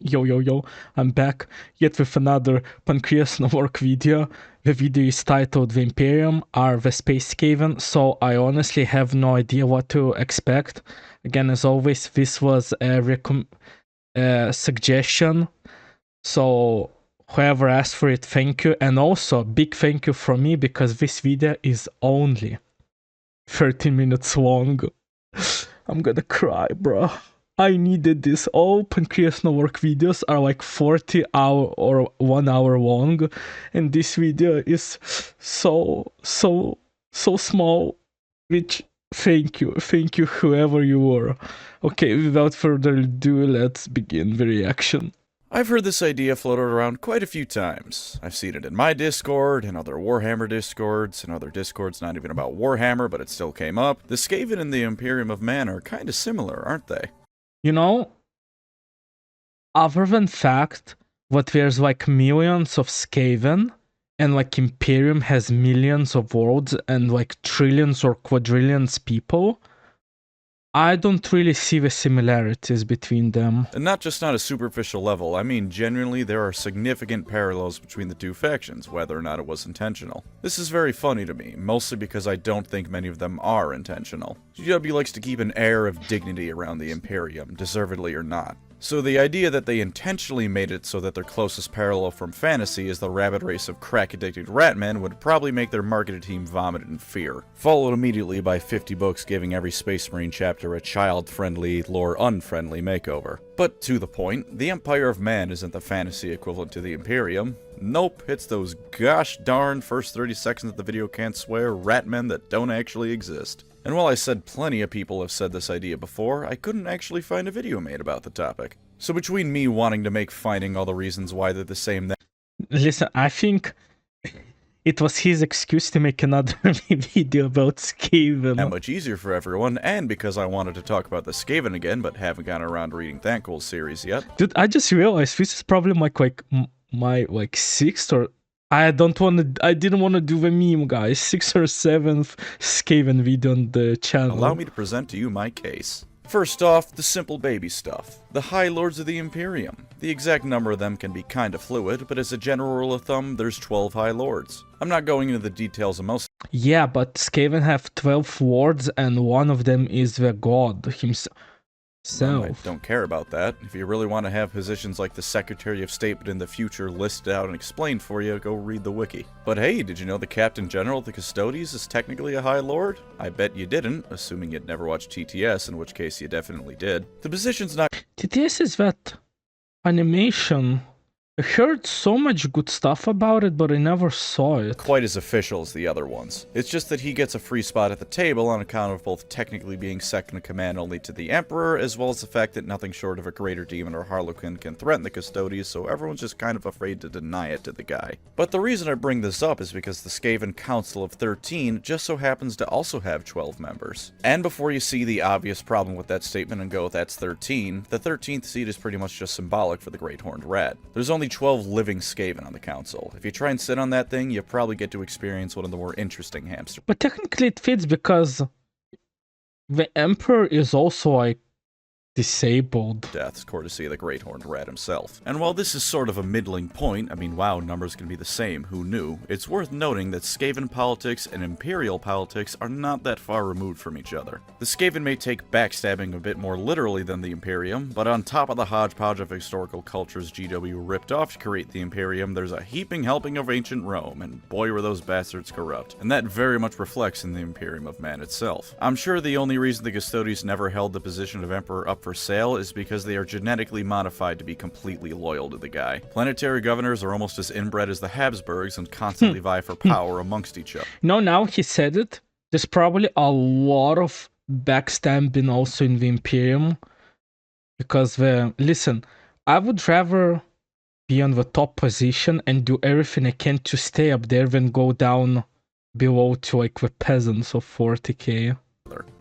Yo, I'm back yet with another PancreasNoWork video. The video is titled The Imperium are the Space Skaven, so I honestly have no idea what to expect. Again, as always, this was a suggestion, so whoever asked for it, thank you. And also, big thank you from me because this video is only 13 minutes long. I'm gonna cry, bro. I needed this. All PancreasNoWork videos are like 40 hour or 1 hour long, and this video is so small. Which thank you whoever you were. Okay, without further ado, let's begin the reaction. I've heard this idea floated around quite a few times. I've seen it in my Discord, in other Warhammer Discords, and other Discords not even about Warhammer, but it still came up. The Skaven and the Imperium of Man are kinda similar, aren't they? You know, other than fact that there's like millions of Skaven, and like Imperium has millions of worlds and like trillions or quadrillions people, I don't really see the similarities between them. And not just on a superficial level, I mean genuinely there are significant parallels between the two factions, whether or not it was intentional. This is very funny to me, mostly because I don't think many of them are intentional. GW likes to keep an air of dignity around the Imperium, deservedly or not. So the idea that they intentionally made it so that their closest parallel from fantasy is the rabid race of crack-addicted ratmen would probably make their marketing team vomit in fear. Followed immediately by 50 books giving every Space Marine chapter a child-friendly, lore-unfriendly makeover. But to the point, the Empire of Man isn't the fantasy equivalent to the Imperium. Nope, it's those gosh darn first 30 seconds of the video can't swear ratmen that don't actually exist. And while I said plenty of people have said this idea before, I couldn't actually find a video made about the topic. So between me wanting to make finding all the reasons why they're the same Listen, I think it was his excuse to make another video about Skaven. that much easier for everyone, and because I wanted to talk about the Skaven again, but haven't gotten around to reading Thanquil's series yet. Dude, I just realized this is probably my sixth or I didn't want to do the meme, guys. 6th or 7th Skaven video on the channel. Allow me to present to you my case. First off, the simple baby stuff. The High Lords of the Imperium. The exact number of them can be kinda fluid, but as a general rule of thumb, there's 12 High Lords. I'm not going into the details of most. Yeah, but Skaven have 12 lords and one of them is the god himself. I don't care about that. If you really want to have positions like the Secretary of State but in the future listed out and explained for you, go read the wiki. But hey, did you know the Captain General of the Custodes is technically a High Lord? I bet you didn't, assuming you'd never watched TTS, in which case you definitely did. The position's not... TTS is that animation. I heard so much good stuff about it, but I never saw it. quite as official as the other ones. It's just that he gets a free spot at the table on account of both technically being second in command only to the Emperor, as well as the fact that nothing short of a Greater Demon or Harlequin can threaten the Custodes, so everyone's just kind of afraid to deny it to the guy. But the reason I bring this up is because the Skaven Council of 13 just so happens to also have 12 members. And before you see the obvious problem with that statement and go, that's 13, the 13th seat is pretty much just symbolic for the Great Horned Rat. There's only 12 living Skaven on the council. If you try and sit on that thing, you probably get to experience one of the more interesting hamster. But technically it fits because the Emperor is also like disabled. Deaths, courtesy of the Great Horned Rat himself. And while this is sort of a middling point, I mean, wow, numbers can be the same, who knew? It's worth noting that Skaven politics and Imperial politics are not that far removed from each other. The Skaven may take backstabbing a bit more literally than the Imperium, but on top of the hodgepodge of historical cultures GW ripped off to create the Imperium, there's a heaping helping of ancient Rome, and boy were those bastards corrupt. And that very much reflects in the Imperium of Man itself. I'm sure the only reason the Custodes never held the position of Emperor up for sale is because they are genetically modified to be completely loyal to the guy. Planetary governors are almost as inbred as the Habsburgs and constantly vie for power amongst each other. No, now he said it. There's probably a lot of backstabbing also in the Imperium. Because listen, I would rather be on the top position and do everything I can to stay up there than go down below to like the peasants of 40k.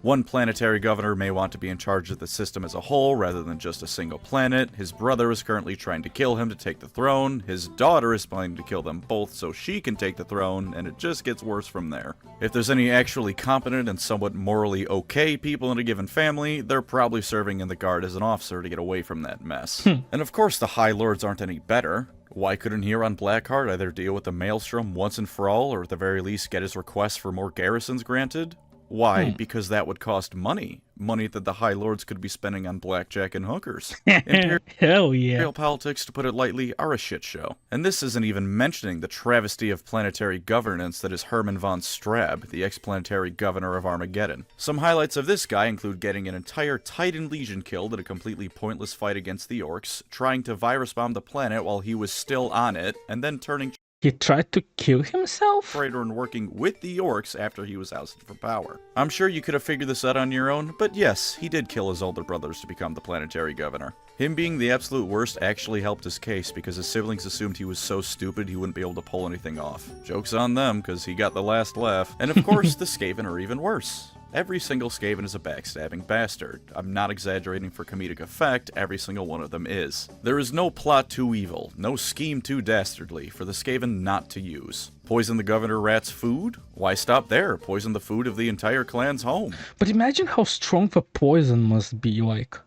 One planetary governor may want to be in charge of the system as a whole rather than just a single planet. His brother is currently trying to kill him to take the throne. His daughter is planning to kill them both so she can take the throne, and it just gets worse from there. If there's any actually competent and somewhat morally okay people in a given family, they're probably serving in the guard as an officer to get away from that mess. And of course the High Lords aren't any better. Why couldn't he on Blackheart either deal with the Maelstrom once and for all, or at the very least get his request for more garrisons granted? Why? Because that would cost money. Money that the High Lords could be spending on blackjack and hookers. Hell yeah. Imperial politics, to put it lightly, are a shit show. And this isn't even mentioning the travesty of planetary governance that is Hermann von Strab, the ex-planetary governor of Armageddon. Some highlights of this guy include getting an entire Titan Legion killed in a completely pointless fight against the Orcs, trying to virus bomb the planet while he was still on it, and then turning He tried to kill himself? traitor and working with the Orcs after he was ousted from power. I'm sure you could have figured this out on your own, but yes, he did kill his older brothers to become the planetary governor. Him being the absolute worst actually helped his case because his siblings assumed he was so stupid he wouldn't be able to pull anything off. Joke's on them, because he got the last laugh. And of course, the Skaven are even worse. Every single Skaven is a backstabbing bastard. I'm not exaggerating for comedic effect, every single one of them is. There is no plot too evil, no scheme too dastardly for the Skaven not to use. Poison the Governor Rat's food? Why stop there? Poison the food of the entire clan's home. But imagine how strong the poison must be, like,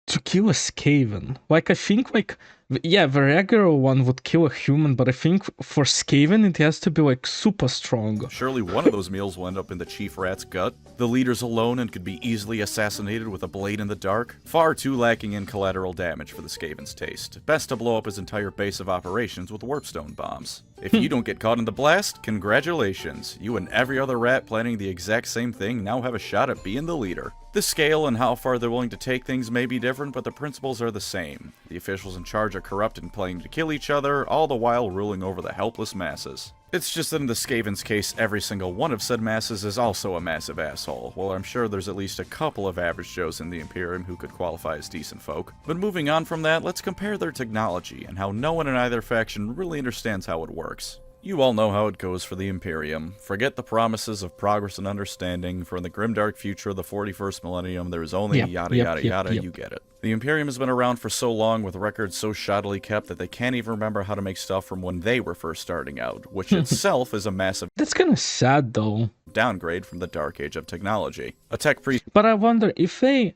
to kill a Skaven. Like, I think, like, yeah, the regular one would kill a human, but I think for Skaven it has to be, like, super strong. Surely one of those meals will end up in the Chief Rat's gut. The leader's alone and could be easily assassinated with a blade in the dark. Far too lacking in collateral damage for the Skaven's taste. Best to blow up his entire base of operations with warpstone bombs. If you don't get caught in the blast, congratulations. You and every other rat planning the exact same thing now have a shot at being the leader. The scale and how far they're willing to take things may be different, but the principles are the same. The officials in charge are corrupt and planning to kill each other, all the while ruling over the helpless masses. It's just that in the Skaven's case, every single one of said masses is also a massive asshole. Well, I'm sure there's at least a couple of average Joes in the Imperium who could qualify as decent folk. But moving on from that, let's compare their technology and how no one in either faction really understands how it works. You all know how it goes for the Imperium. Forget the promises of progress and understanding, for in the grimdark future of the 41st millennium, there is only yada yada, you get it. The Imperium has been around for so long with records so shoddily kept that they can't even remember how to make stuff from when they were first starting out, which itself is a massive That's kind of sad, though. downgrade from the dark age of technology. A tech priest But I wonder if they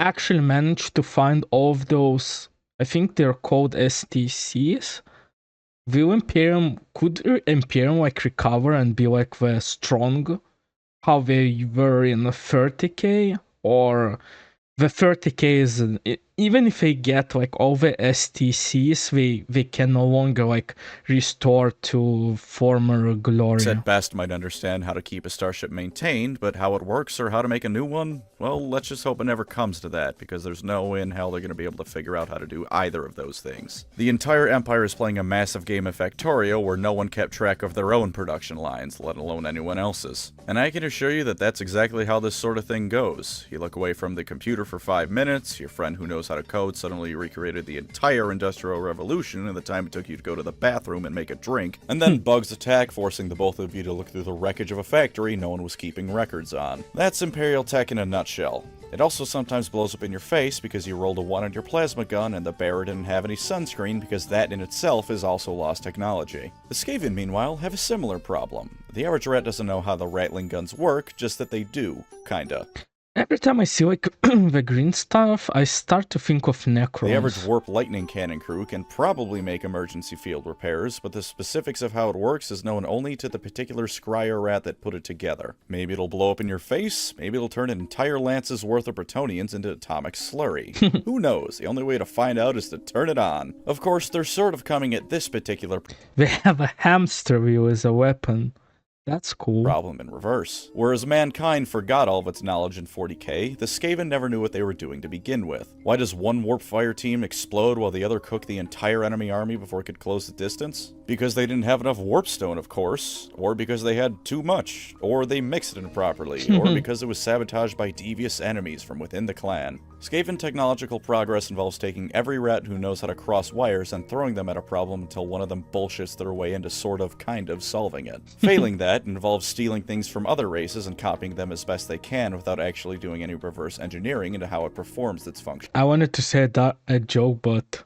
actually managed to find all of those, I think they're called STCs. Could Imperium like recover and be like the strong how they were in the 30k? Or the 30k is, even if they get like all the STCs, they can no longer like restore to former glory. at best might understand how to keep a starship maintained, but how it works or how to make a new one, well, let's just hope it never comes to that, because there's no way in hell they're going to be able to figure out how to do either of those things. The entire Empire is playing a massive game of Factorio where no one kept track of their own production lines, let alone anyone else's. And I can assure you that that's exactly how this sort of thing goes. You look away from the computer for 5 minutes, your friend who knows how to code suddenly recreated the entire Industrial Revolution in the time it took you to go to the bathroom and make a drink, and then bugs attack, forcing the both of you to look through the wreckage of a factory no one was keeping records on. That's Imperial tech in a nutshell. It also sometimes blows up in your face because you rolled a 1 on your plasma gun and the bearer didn't have any sunscreen, because that in itself is also lost technology. The Skaven, meanwhile, have a similar problem. The average rat doesn't know how the Rattling guns work, just that they do, kinda. Every time I see like the green stuff, I start to think of Necrons. The average warp lightning cannon crew can probably make emergency field repairs, but the specifics of how it works is known only to the particular scryer rat that put it together. Maybe it'll blow up in your face, maybe it'll turn an entire lance's worth of Bretonians into atomic slurry. Who knows? The only way to find out is to turn it on. Of course, they're sort of coming at this particular They have a hamster wheel as a weapon. That's cool. problem in reverse. Whereas mankind forgot all of its knowledge in 40k, the Skaven never knew what they were doing to begin with. Why does one warp fire team explode while the other cooked the entire enemy army before it could close the distance? Because they didn't have enough warpstone, of course, or because they had too much, or they mixed it improperly, or because it was sabotaged by devious enemies from within the clan. Skaven technological progress involves taking every rat who knows how to cross wires and throwing them at a problem until one of them bullshits their way into kind of solving it. Failing that involves stealing things from other races and copying them as best they can without actually doing any reverse engineering into how it performs its function. I wanted to say that a joke, but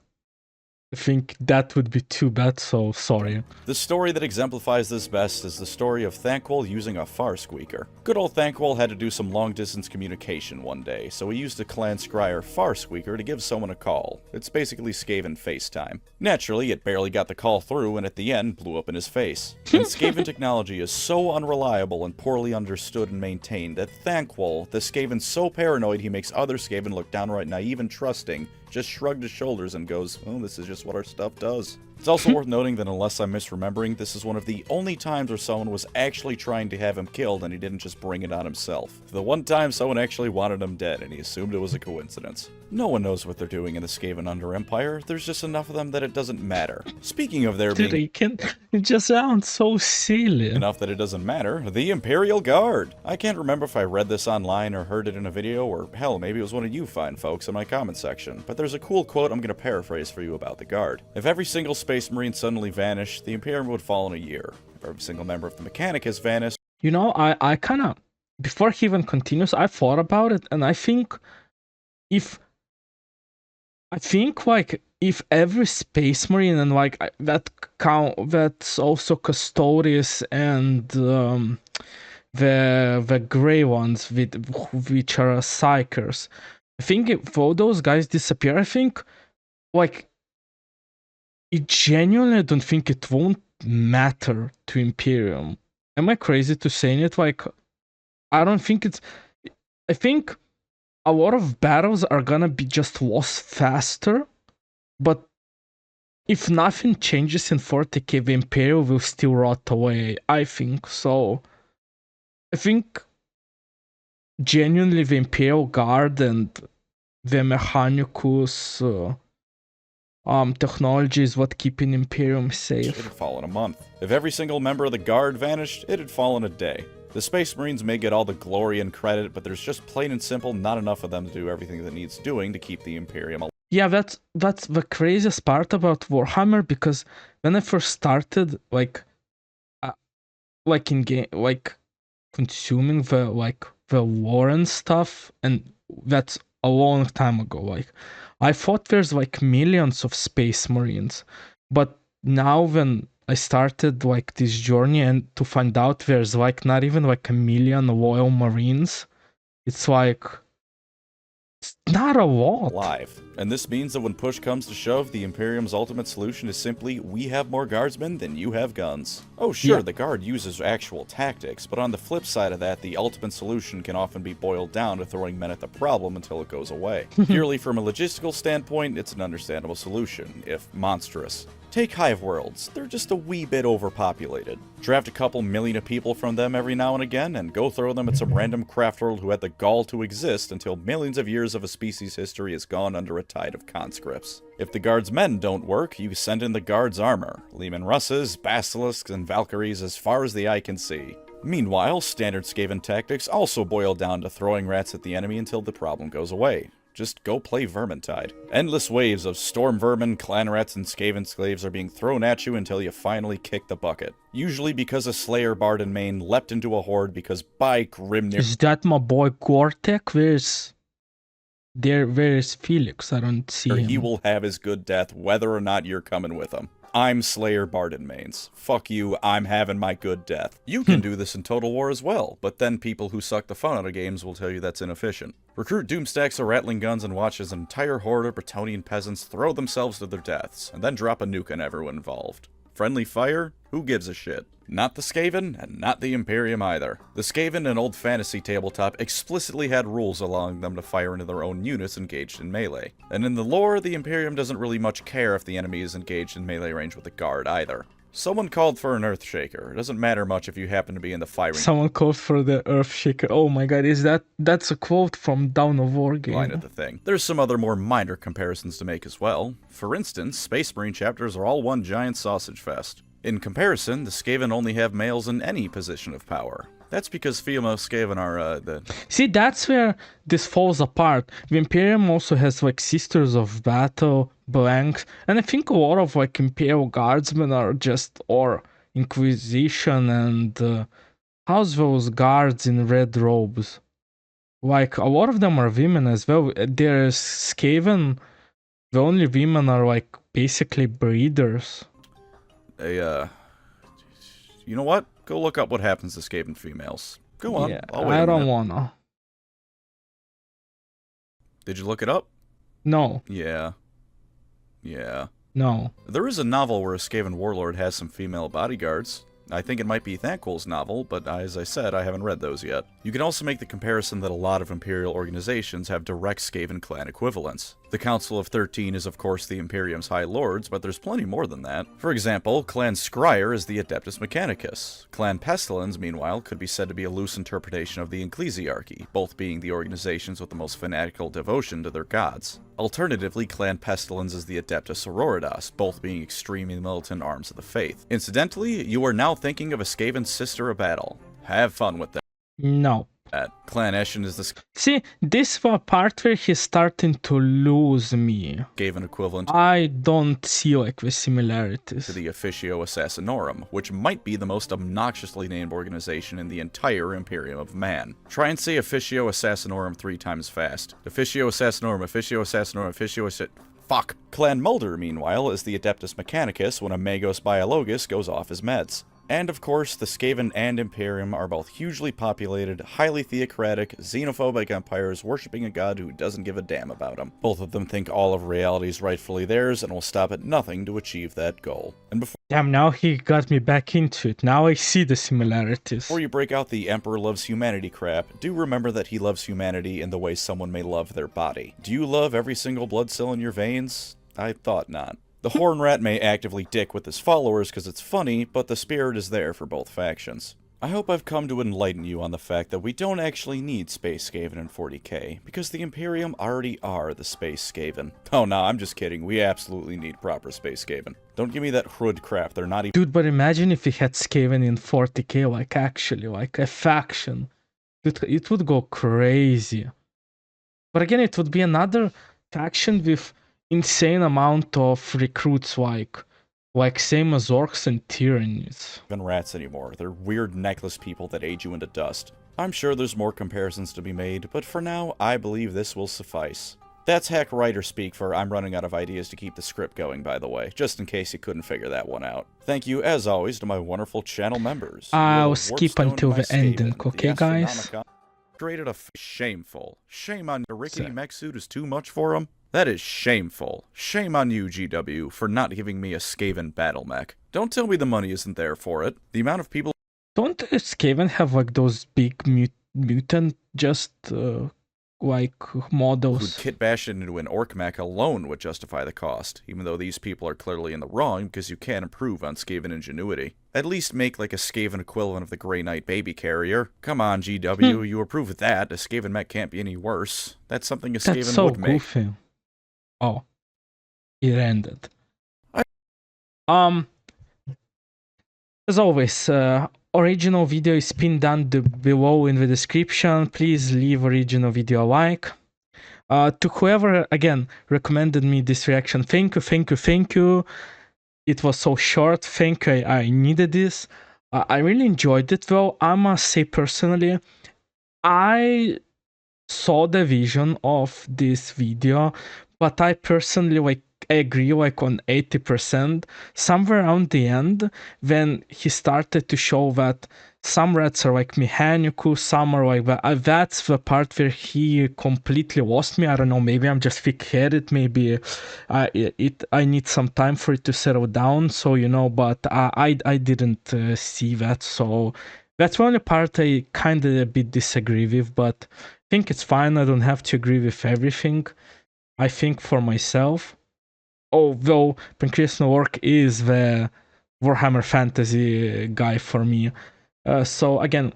I think that would be too bad, so sorry. The story that exemplifies this best is the story of Thanquol using a far squeaker. Good old Thanquol had to do some long-distance communication one day, so he used a clan scryer far squeaker to give someone a call. It's basically Skaven FaceTime. Naturally, it barely got the call through and at the end blew up in his face. And Skaven technology is so unreliable and poorly understood and maintained that Thanquol, the Skaven so paranoid he makes other Skaven look downright naive and trusting, just shrugged his shoulders and goes, "Oh, this is just what our stuff does." It's also worth noting that unless I'm misremembering, this is one of the only times where someone was actually trying to have him killed and he didn't just bring it on himself. The one time someone actually wanted him dead and he assumed it was a coincidence. No one knows what they're doing in the Skaven Under Empire, there's just enough of them that it doesn't matter. Speaking of there being... It just sounds so silly. Enough that it doesn't matter, the Imperial Guard! I can't remember if I read this online or heard it in a video, or hell, maybe it was one of you fine folks in my comment section, but there's a cool quote I'm gonna paraphrase for you about the Guard. If every single Space Marine suddenly vanished, the Imperium would fall in a year. If every single member of the Mechanic has vanished... You know, I kind of... Before he even continues, I thought about it, and I think like if every Space Marine and like that's also Custodius and the gray ones which are Psychers. I think if all those guys disappear, I think like it genuinely don't think it won't matter to Imperium. Am I crazy to saying it? Like I don't think it's... I think a lot of battles are gonna be just lost faster, but if nothing changes in 40k, the Imperium will still rot away, I think. So I think genuinely the Imperial Guard and the Mechanicus technology is what keeping Imperium safe. It'd fall in a month. If every single member of the Guard vanished, it'd fall in a day. The Space Marines may get all the glory and credit, but there's just plain and simple not enough of them to do everything that needs doing to keep the Imperium alive. Yeah, that's the craziest part about Warhammer, because when I first started, like in game, like consuming the lore and stuff, and that's a long time ago. Like I thought there's like millions of Space Marines, but now when I started like this journey and to find out there's like not even like a million loyal Marines, it's like it's not a lot. Live. And this means that when push comes to shove, the Imperium's ultimate solution is simply, we have more guardsmen than you have guns. Oh sure, Yeah. The Guard uses actual tactics, but on the flip side of that, the ultimate solution can often be boiled down to throwing men at the problem until it goes away. Purely from a logistical standpoint, it's an understandable solution, if monstrous. Take Hive Worlds, they're just a wee bit overpopulated. Draft a couple million of people from them every now and again, and go throw them at some random craft world who had the gall to exist until millions of years of a species' history has gone under a tide of conscripts. If the Guard's men don't work, you send in the Guard's armor. Leman Russes, Basilisks, and Valkyries as far as the eye can see. Meanwhile, standard Skaven tactics also boil down to throwing rats at the enemy until the problem goes away. Just go play Vermintide. Endless waves of storm vermin, clan rats, and Skaven slaves are being thrown at you until you finally kick the bucket. Usually because a Slayer Bard in main leapt into a horde because by Grimnir... Is that my boy Gortek? Where's Felix? I don't see him. He will have his good death whether or not you're coming with him. I'm Slayer Bard in mains. Fuck you, I'm having my good death. You can do this in Total War as well, but then people who suck the fun out of games will tell you that's inefficient. Recruit Doomstacks of Rattling Guns and watch as an entire horde of Bretonnian peasants throw themselves to their deaths, and then drop a nuke on everyone involved. Friendly fire? Who gives a shit? Not the Skaven, and not the Imperium either. The Skaven in Old Fantasy tabletop explicitly had rules allowing them to fire into their own units engaged in melee. And in the lore, the Imperium doesn't really much care if the enemy is engaged in melee range with the Guard either. Someone called for an Earthshaker. It doesn't matter much if you happen to be in the firing Someone called for the Earthshaker. Oh my god, that's a quote from Dawn of War game. line of the thing. There's some other more minor comparisons to make as well. For instance, Space Marine chapters are all one giant sausage fest. In comparison, the Skaven only have males in any position of power. That's because female Skaven are, See, that's where this falls apart. The Imperium also has like Sisters of Battle, Blanks, and I think a lot of like Imperial Guardsmen are just, or Inquisition, and how's those guards in red robes? Like, a lot of them are women as well. There's Skaven, the only women are like basically breeders. You know what? Go look up what happens to Skaven females. Go on, Yeah, I'll wait a I don't minute. wanna. Did you look it up? No, Yeah. no. There is a novel where a Skaven warlord has some female bodyguards. I think it might be Thanquil's novel, but as I said, I haven't read those yet. You can also make the comparison that a lot of Imperial organizations have direct Skaven clan equivalents. The Council of 13 is of course the Imperium's High Lords, but there's plenty more than that. For example, Clan Scryer is the Adeptus Mechanicus. Clan Pestilens, meanwhile, could be said to be a loose interpretation of the Ecclesiarchy, both being the organizations with the most fanatical devotion to their gods. Alternatively, Clan Pestilens is the Adeptus Sororitas, both being extremely militant arms of the faith. Incidentally, you are now thinking of a Skaven Sister of Battle. Have fun with that. No. Clan Eshin is the See, this part where he's starting to lose me. Skaven equivalent I don't see like the similarities. to the Officio Assassinorum, which might be the most obnoxiously named organization in the entire Imperium of Man. Try and say Officio Assassinorum 3 times fast. Officio Assassinorum, Officio Assassinorum, Officio Fuck. Clan Mulder, meanwhile, is the Adeptus Mechanicus when a Magos Biologus goes off his meds. And of course, the Skaven and Imperium are both hugely populated, highly theocratic, xenophobic empires worshipping a god who doesn't give a damn about them. Both of them think all of reality is rightfully theirs and will stop at nothing to achieve that goal. And Damn, now he got me back into it. Now I see the similarities. before you break out the Emperor loves humanity crap, do remember that he loves humanity in the way someone may love their body. Do you love every single blood cell in your veins? I thought not. The Horn Rat may actively dick with his followers because it's funny, but the spirit is there for both factions. I hope I've come to enlighten you on the fact that we don't actually need Space Skaven in 40k, because the Imperium already are the Space Skaven. Oh no, I'm just kidding, we absolutely need proper Space Skaven. Don't give me that Hrud crap, they're not even— Dude, but imagine if we had Skaven in 40k, like actually, like a faction. It would go crazy. But again, it would be another faction with insane amount of recruits, like same as orcs and tyrannies. rats anymore. They're weird necklace people that age you into dust. I'm sure there's more comparisons to be made, but for now, I believe this will suffice. That's hack writer speak for I'm running out of ideas to keep the script going, by the way, just in case you couldn't figure that one out. Thank you, as always, to my wonderful channel members. I'll skip until the ending, okay, guys? Rated a shameful. Shame on the rickety mech suit is too much for him. That is shameful. Shame on you, GW, for not giving me a Skaven battle mech. Don't tell me the money isn't there for it. The amount of people— Don't Skaven have like those big mutant just like models? who'd kit bash it into an orc mech alone would justify the cost, even though these people are clearly in the wrong because you can't improve on Skaven ingenuity. At least make like a Skaven equivalent of the Grey Knight baby carrier. Come on, GW, you approve of that. A Skaven mech can't be any worse. That's something a Skaven That's so would make. goofy. Oh, it ended. As always, original video is pinned down below in the description. Please leave original video a like. To whoever, again, recommended me this reaction, thank you. It was so short, thank you, I needed this. I really enjoyed it though. I must say personally, I saw the vision of this video, but I personally I agree on 80%. Somewhere around the end, when he started to show that some rats are mechanical, some are that's the part where he completely lost me. I don't know, maybe I'm just thick-headed, maybe I need some time for it to settle down, so but I didn't see that, so that's the only part I kind of a bit disagree with, but I think it's fine. I don't have to agree with everything. I think for myself, although PancreasNoWork is the Warhammer Fantasy guy for me. So again,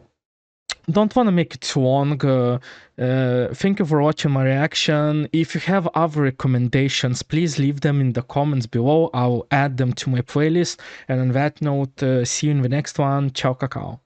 don't want to make it too long. Thank you for watching my reaction. If you have other recommendations, please leave them in the comments below. I'll add them to my playlist. And on that note, see you in the next one. Ciao, cacao.